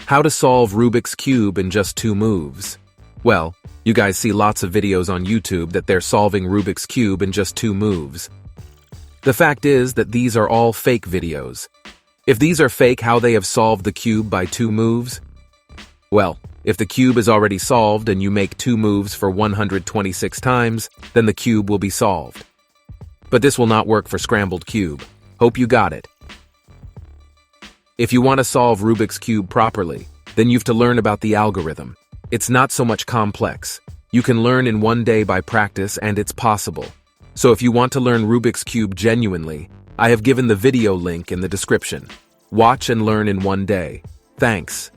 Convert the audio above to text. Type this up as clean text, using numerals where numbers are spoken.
How to solve Rubik's Cube in just 2 moves. Well, you guys see lots of videos on YouTube that they're solving Rubik's Cube in just 2 moves. The fact is that these are all fake videos. If these are fake, how they have solved the cube by 2 moves? Well, if the cube is already solved and you make 2 moves for 126 times, then the cube will be solved. But this will not work for scrambled cube. Hope you got it. If you want to solve Rubik's Cube properly, then you have to learn about the algorithm. It's not so much complex. You can learn in 1 day by practice, and it's possible. So if you want to learn Rubik's Cube genuinely, I have given the video link in the description. Watch and learn in 1 day. Thanks.